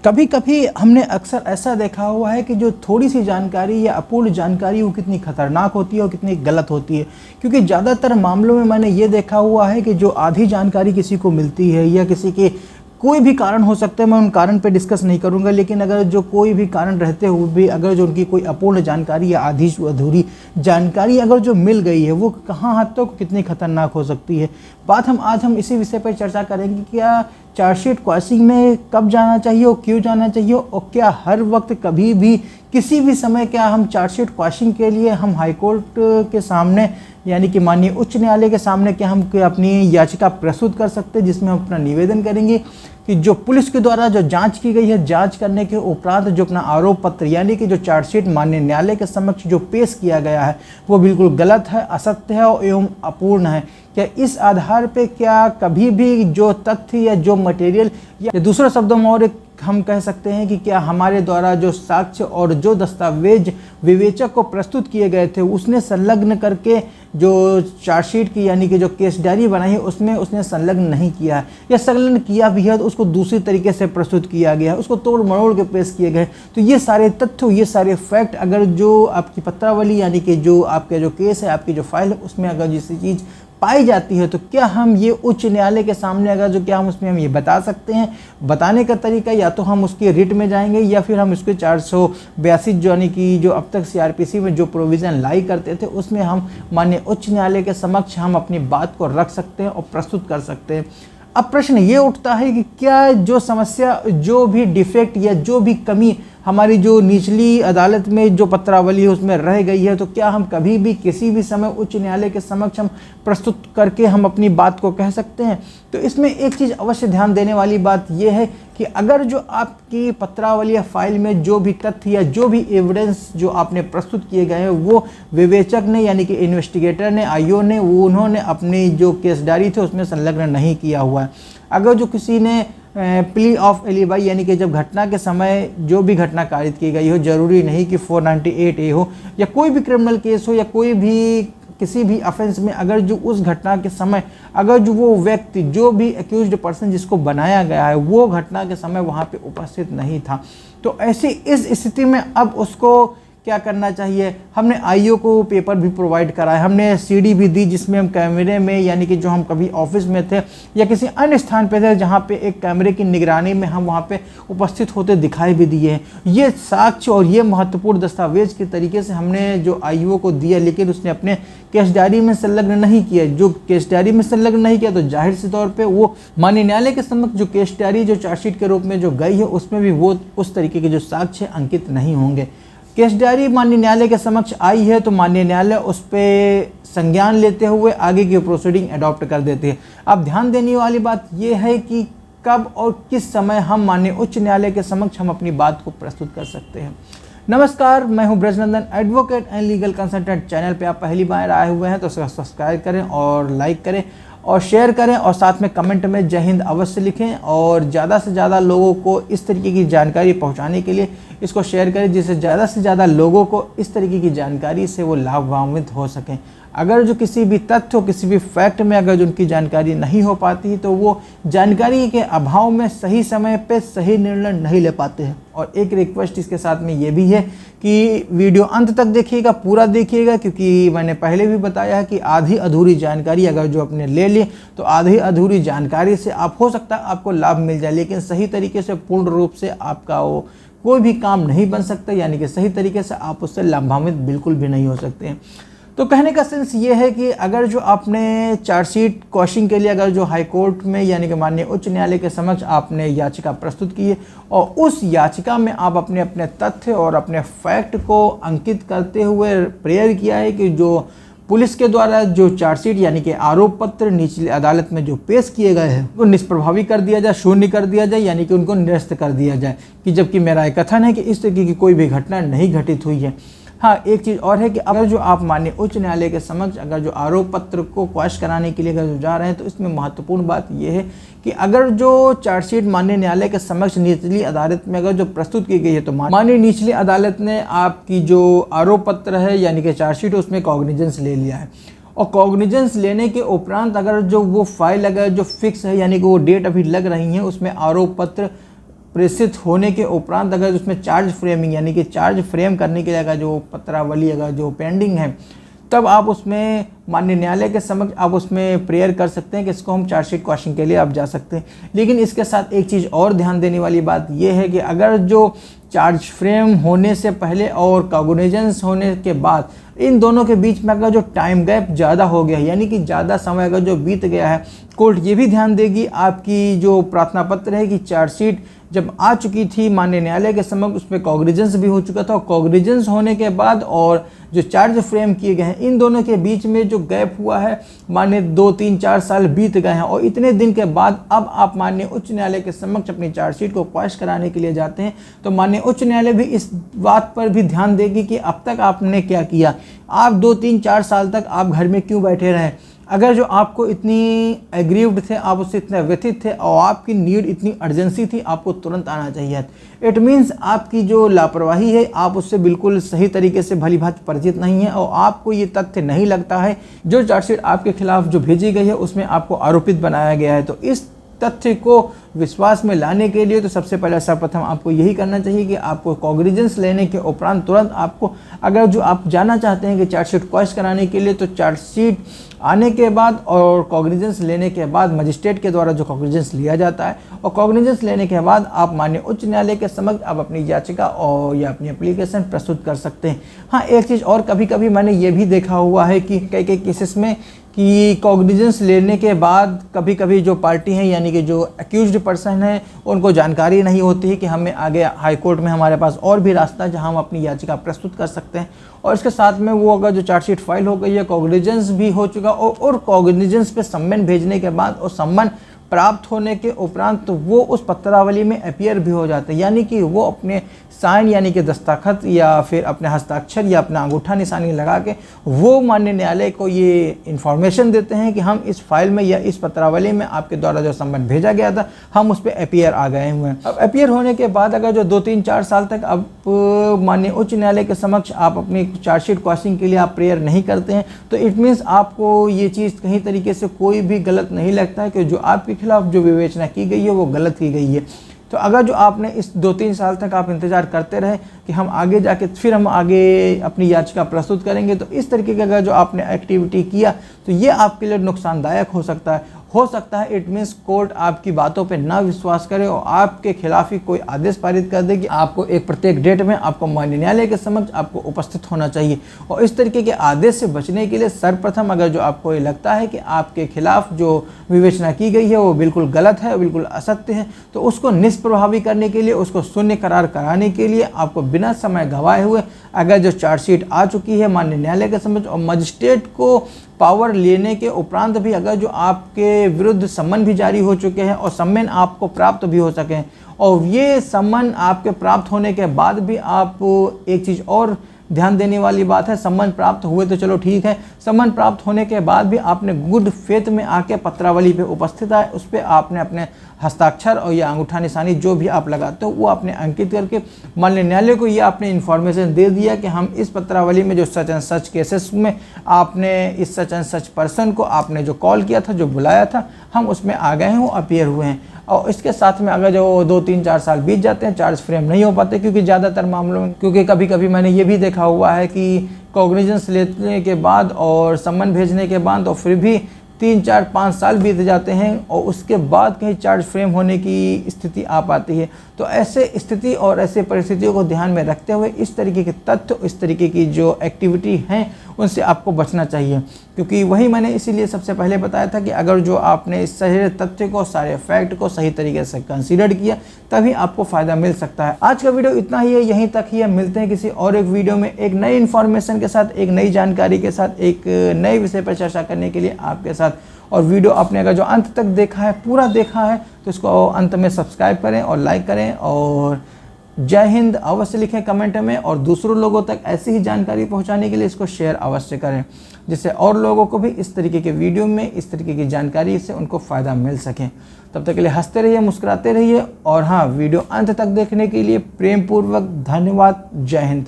कभी कभी हमने अक्सर ऐसा देखा हुआ है कि जो थोड़ी सी जानकारी या अपूर्ण जानकारी वो कितनी खतरनाक होती है और कितनी गलत होती है। क्योंकि ज़्यादातर मामलों में मैंने ये देखा हुआ है कि जो आधी जानकारी किसी को मिलती है या किसी के कोई भी कारण हो सकता है, मैं उन कारण पे डिस्कस नहीं करूंगा, लेकिन अगर जो कोई भी कारण रहते हुए भी अगर जो उनकी कोई अपूर्ण जानकारी या आधी अधूरी जानकारी अगर जो मिल गई है वो कहाँ हद तक कितनी खतरनाक हो सकती है। आज हम इसी विषय पर चर्चा करेंगे। क्या चार्जशीट क्वेश्चनिंग में कब जाना चाहिए और क्यों जाना चाहिए, और क्या हर वक्त कभी भी किसी भी समय क्या हम चार्जशीट क्वेश्चनिंग के लिए हम हाईकोर्ट के सामने यानी कि माननीय उच्च न्यायालय के सामने क्या हम अपनी याचिका प्रस्तुत कर सकते हैं, जिसमें हम अपना निवेदन करेंगे कि जो पुलिस के द्वारा जो जांच की गई है, जांच करने के उपरांत जो अपना आरोप पत्र यानी कि जो चार्जशीट माननीय न्यायालय के समक्ष जो पेश किया गया है वो बिल्कुल गलत है, असत्य है और एवं अपूर्ण है। क्या इस आधार पे क्या कभी भी जो तथ्य या जो मटेरियल या दूसरे शब्दों में और हम कह सकते हैं कि क्या हमारे द्वारा जो साक्ष्य और जो दस्तावेज विवेचक को प्रस्तुत किए गए थे उसने संलग्न करके जो चार्जशीट की यानी कि जो केस डायरी बनाई है उसमें उसने संलग्न नहीं किया है, या संलग्न किया भी है तो उसको दूसरी तरीके से प्रस्तुत किया गया है, उसको तोड़ मरोड़ के पेश किए गए। तो ये सारे तथ्य, ये सारे फैक्ट अगर जो आपकी पत्रावली यानी कि जो आपका जो केस है, आपकी जो फाइल है, उसमें अगर जिस चीज़ पाई जाती है तो क्या हम ये उच्च न्यायालय के सामने अगर जो क्या हम उसमें हम ये बता सकते हैं। बताने का तरीका या तो हम उसके रिट में जाएंगे या फिर हम उसके 482 जो यानी कि जो अब तक सीआरपीसी में जो प्रोविज़न लाई करते थे उसमें हम माननीय उच्च न्यायालय के समक्ष हम अपनी बात को रख सकते हैं और प्रस्तुत कर सकते हैं। अब प्रश्न ये उठता है कि क्या जो समस्या, जो भी डिफेक्ट या जो भी कमी हमारी जो निचली अदालत में जो पत्रावली है उसमें रह गई है, तो क्या हम कभी भी किसी भी समय उच्च न्यायालय के समक्ष हम प्रस्तुत करके हम अपनी बात को कह सकते हैं। तो इसमें एक चीज़ अवश्य ध्यान देने वाली बात यह है कि अगर जो आपकी पत्रावली या फाइल में जो भी तथ्य या जो भी एविडेंस जो आपने प्रस्तुत किए गए हैं वो विवेचक ने यानी कि इन्वेस्टिगेटर ने, आईओ ने, वो उन्होंने अपनी जो केस डायरी थे उसमें संलग्न नहीं किया हुआ है। अगर जो किसी ने प्ली ऑफ एलिबाई यानी कि जब घटना के समय जो भी घटना कारित की गई हो, जरूरी नहीं कि 498A हो या कोई भी क्रिमिनल केस हो या कोई भी किसी भी ऑफेंस में अगर जो उस घटना के समय अगर जो वो व्यक्ति जो भी एक्यूज्ड पर्सन जिसको बनाया गया है वो घटना के समय वहाँ पे उपस्थित नहीं था, तो ऐसी इस स्थिति में अब उसको क्या करना चाहिए। हमने आईओ को पेपर भी प्रोवाइड करा है, हमने सीडी भी दी जिसमें हम कैमरे में यानी कि जो हम कभी ऑफिस में थे या किसी अन्य स्थान पे थे जहाँ पे एक कैमरे की निगरानी में हम वहाँ पे उपस्थित होते दिखाई भी दिए हैं। ये साक्ष्य और ये महत्वपूर्ण दस्तावेज के तरीके से हमने जो आईओ को दिया, लेकिन उसने अपने केस डायरी में संलग्न नहीं किया। जो केस डायरी में संलग्न नहीं किया तो जाहिर से तौर पर वो माननीय न्यायालय के समक्ष जो केस डायरी जो चार्जशीट के रूप में जो गई है उसमें भी वो उस तरीके के जो साक्ष्य अंकित नहीं होंगे। केस डायरी माननीय न्यायालय के समक्ष आई है तो माननीय न्यायालय उस पर संज्ञान लेते हुए आगे की प्रोसीडिंग अडॉप्ट कर देते हैं। अब ध्यान देने वाली बात यह है कि कब और किस समय हम माननीय उच्च न्यायालय के समक्ष हम अपनी बात को प्रस्तुत कर सकते हैं। नमस्कार, मैं हूं Brajnandan, advocate and legal consultant. Channel पे आप पहली बार आए हुए हैं तो सब्सक्राइब करें और लाइक करें और शेयर करें और साथ में कमेंट में जय हिंद अवश्य लिखें, और ज़्यादा से ज़्यादा लोगों को इस तरीके की जानकारी पहुंचाने के लिए इसको शेयर करें जिससे ज़्यादा से ज़्यादा लोगों को इस तरीके की जानकारी से वो लाभान्वित हो सकें। अगर जो किसी भी तथ्य हो, किसी भी फैक्ट में अगर जो उनकी जानकारी नहीं हो पाती तो वो जानकारी के अभाव में सही समय पे सही निर्णय नहीं ले पाते हैं। और एक रिक्वेस्ट इसके साथ में ये भी है कि वीडियो अंत तक देखिएगा, पूरा देखिएगा, क्योंकि मैंने पहले भी बताया है कि आधी अधूरी जानकारी अगर जो अपने ले लिए तो आधी अधूरी जानकारी से आप हो सकता है आपको लाभ मिल जाए, लेकिन सही तरीके से पूर्ण रूप से आपका वो कोई भी काम नहीं बन सकता, यानी कि सही तरीके से आप उससे लाभान्वित बिल्कुल भी नहीं हो सकते हैं। तो कहने का सेंस ये है कि अगर जो आपने चार्जशीट क्वेश्चनिंग के लिए अगर जो हाई कोर्ट में यानी कि माननीय उच्च न्यायालय के समक्ष आपने याचिका प्रस्तुत की है और उस याचिका में आप अपने अपने तथ्य और अपने फैक्ट को अंकित करते हुए प्रेयर किया है कि जो पुलिस के द्वारा जो चार्जशीट यानी कि आरोप पत्र निचली अदालत में जो पेश किए गए हैं वो निष्प्रभावी कर दिया जाए, शून्य कर दिया जाए, यानी कि उनको निरस्त कर दिया जाए, कि जबकि मेरा एक कथन है कि इस तरीके की कोई भी घटना नहीं घटित हुई है। हाँ, एक चीज़ और है कि अगर जो आप माननीय उच्च न्यायालय के समक्ष अगर जो आरोप पत्र को क्वैश कराने के लिए अगर जो जा रहे हैं तो इसमें महत्वपूर्ण बात यह है कि अगर जो चार्जशीट माननीय न्यायालय के समक्ष निचली अदालत में अगर जो प्रस्तुत की गई है तो माननीय निचली अदालत ने आपकी जो आरोप पत्र है यानी कि चार्जशीट उसमें कॉग्निजेंस ले लिया है, और कॉग्निजेंस लेने के उपरांत अगर जो वो फाइल अगर जो फिक्स है यानी कि वो डेट अभी लग रही है उसमें आरोप पत्र प्रेषित होने के उपरांत अगर उसमें चार्ज फ्रेमिंग यानी कि चार्ज फ्रेम करने के लिए अगर जो पत्रावली अगर जो पेंडिंग है, तब आप उसमें माननीय न्यायालय के समक्ष आप उसमें प्रेयर कर सकते हैं कि इसको हम चार्जशीट क्वेश्चन के लिए आप जा सकते हैं। लेकिन इसके साथ एक चीज़ और ध्यान देने वाली बात यह है कि अगर जो चार्ज फ्रेम होने से पहले और कॉग्निजेंस होने के बाद इन दोनों के बीच में अगर जो टाइम गैप ज़्यादा हो गया है, यानी कि ज़्यादा समय अगर जो बीत गया है, कोर्ट ये भी ध्यान देगी आपकी जो प्रार्थना पत्र है कि चार्जशीट जब आ चुकी थी माननीय न्यायालय के समक्ष, उसमें कॉग्निजेंस भी हो चुका था, और कॉग्निजेंस होने के बाद और जो चार्ज फ्रेम किए गए हैं इन दोनों के बीच में जो गैप हुआ है माननीय 2, 3, 4 साल बीत गए हैं, और इतने दिन के बाद अब आप माननीय उच्च न्यायालय के समक्ष अपनी चार्जशीट को क्वैश कराने के लिए जाते हैं, तो माननीय उच्च न्यायालय भी इस बात पर भी ध्यान देगी कि अब तक आपने क्या किया, आप 2, 3, 4 साल तक आप घर में क्यों बैठे रहें। अगर जो आपको इतनी एग्रीव्ड थे, आप उससे इतने व्यथित थे और आपकी नीड इतनी अर्जेंसी थी, आपको तुरंत आना चाहिए। इट मीन्स आपकी जो लापरवाही है, आप उससे बिल्कुल सही तरीके से भली भांति परिचित नहीं है और आपको ये तथ्य नहीं लगता है जो चार्जशीट आपके खिलाफ जो भेजी गई है उसमें आपको आरोपित बनाया गया है। तो इस तथ्य को विश्वास में लाने के लिए तो सबसे पहले सर्वप्रथम आपको यही करना चाहिए कि आपको कॉग्निजेंस लेने के उपरांत तुरंत आपको, अगर जो आप जाना चाहते हैं कि चार्जशीट क्वैश कराने के लिए, तो चार्जशीट आने के बाद और कॉग्निजेंस लेने के बाद मजिस्ट्रेट के द्वारा जो कॉग्निजेंस लिया जाता है, और कॉग्निजेंस लेने के बाद आप माननीय उच्च न्यायालय के समक्ष आप अपनी याचिका और या अपनी एप्लीकेशन प्रस्तुत कर सकते हैं। हाँ, एक चीज़ और कभी कभी मैंने ये भी देखा हुआ है कि कई केसेस में कि कॉग्निजेंस लेने के बाद कभी कभी जो पार्टी हैं यानी कि जो एक्यूज्ड पर्सन है उनको जानकारी नहीं होती है कि हमें आगे हाई कोर्ट में हमारे पास और भी रास्ता है जहां हम अपनी याचिका प्रस्तुत कर सकते हैं, और इसके साथ में वो अगर जो चार्जशीट फाइल हो गई है, कॉग्निजेंस भी हो चुका और कॉग्निजेंस पे सम्मन भेजने के बाद और सम्मन प्राप्त होने के उपरांत तो वो उस पत्रावली में अपीयर भी हो जाते हैं, यानी कि वो अपने साइन यानी कि दस्तखत या फिर अपने हस्ताक्षर या अपना अंगूठा निशानी लगा के वो माननीय न्यायालय को ये इन्फॉर्मेशन देते हैं कि हम इस फाइल में या इस पत्रावली में आपके द्वारा जो सम्मन भेजा गया था हम उस पर अपीयर आ गए हुए हैं। अब अपीयर होने के बाद अगर जो 2, 3, 4 साल तक अब माननीय उच्च न्यायालय के समक्ष आप अपनी चार्जशीट क्वेश्चन के लिए आप प्रेयर नहीं करते हैं, तो इट मीन्स आपको ये चीज़ कहीं तरीके से कोई भी गलत नहीं लगता है कि जो आपके खिलाफ जो विवेचना की गई है वो गलत की गई है। तो अगर जो आपने इस 2-3 साल तक आप इंतज़ार करते रहे कि हम आगे जाके फिर हम आगे अपनी याचिका प्रस्तुत करेंगे, तो इस तरीके का अगर जो आपने एक्टिविटी किया तो ये आपके लिए नुकसानदायक हो सकता है। इट मीन्स कोर्ट आपकी बातों पे ना विश्वास करे और आपके खिलाफ ही कोई आदेश पारित कर दे कि आपको एक प्रत्येक डेट में आपको माननीय न्यायालय के समक्ष आपको उपस्थित होना चाहिए। और इस तरीके के आदेश से बचने के लिए सर्वप्रथम अगर जो आपको ये लगता है कि आपके खिलाफ जो विवेचना की गई है वो बिल्कुल गलत है, बिल्कुल असत्य है, तो उसको निष्प्रभावी करने के लिए, उसको शून्य करार कराने के लिए आपको बिना समय गंवाए हुए अगर जो चार्जशीट आ चुकी है माननीय न्यायालय के समक्ष और मजिस्ट्रेट को पावर लेने के उपरांत भी अगर जो आपके विरुद्ध सम्मन भी जारी हो चुके हैं और सम्मन आपको प्राप्त भी हो सके, और ये सम्मन आपके प्राप्त होने के बाद भी आप एक चीज़ और ध्यान देने वाली बात है, सम्मन प्राप्त हुए तो चलो ठीक है, सम्मन प्राप्त होने के बाद भी आपने गुड फेथ में आके पत्रावली पे उपस्थित आए, उस पर आपने अपने हस्ताक्षर और या अंगूठा निशानी जो भी आप लगाते हो वो आपने अंकित करके माननीय न्यायालय को ये आपने इन्फॉर्मेशन दे दिया कि हम इस पत्रावली में जो सच एंड सच केसेस में आपने इस सच एंड सच पर्सन को आपने जो कॉल किया था, जो बुलाया था, हम उसमें आ गए हैं, वो अपीयर हुए हैं। और इसके साथ में अगर जो 2, 3, 4 साल बीत जाते हैं, चार्ज फ्रेम नहीं हो पाते, क्योंकि ज़्यादातर मामलों में, क्योंकि कभी कभी मैंने ये भी देखा हुआ है कि कॉग्निजेंस लेने के बाद और सम्मन भेजने के बाद और फिर भी 3, 4, 5 साल बीत जाते हैं और उसके बाद कहीं चार्ज फ्रेम होने की स्थिति आ पाती है। तो ऐसे स्थिति और ऐसे परिस्थितियों को ध्यान में रखते हुए इस तरीके के तथ्य, इस तरीके की जो एक्टिविटी हैं उनसे आपको बचना चाहिए, क्योंकि वही मैंने इसीलिए सबसे पहले बताया था कि अगर जो आपने इस सारे तथ्य को, सारे फैक्ट को सही तरीके से कंसीडर किया तभी आपको फ़ायदा मिल सकता है। आज का वीडियो इतना ही है, यहीं तक ही है। मिलते हैं किसी और एक वीडियो में एक नई इन्फॉर्मेशन के साथ, एक नई जानकारी के साथ, एक नए विषय पर चर्चा करने के लिए आपके साथ। और वीडियो आपने अगर जो अंत तक देखा है, पूरा देखा है, तो इसको अंत में सब्सक्राइब करें और लाइक करें और जय हिंद अवश्य लिखें कमेंट में, और दूसरों लोगों तक ऐसी ही जानकारी पहुंचाने के लिए इसको शेयर अवश्य करें, जिससे और लोगों को भी इस तरीके के वीडियो में, इस तरीके की जानकारी से उनको फ़ायदा मिल सके। तब तक के लिए हंसते रहिए, मुस्कुराते रहिए, और हाँ, वीडियो अंत तक देखने के लिए प्रेम पूर्वक धन्यवाद। जय हिंद।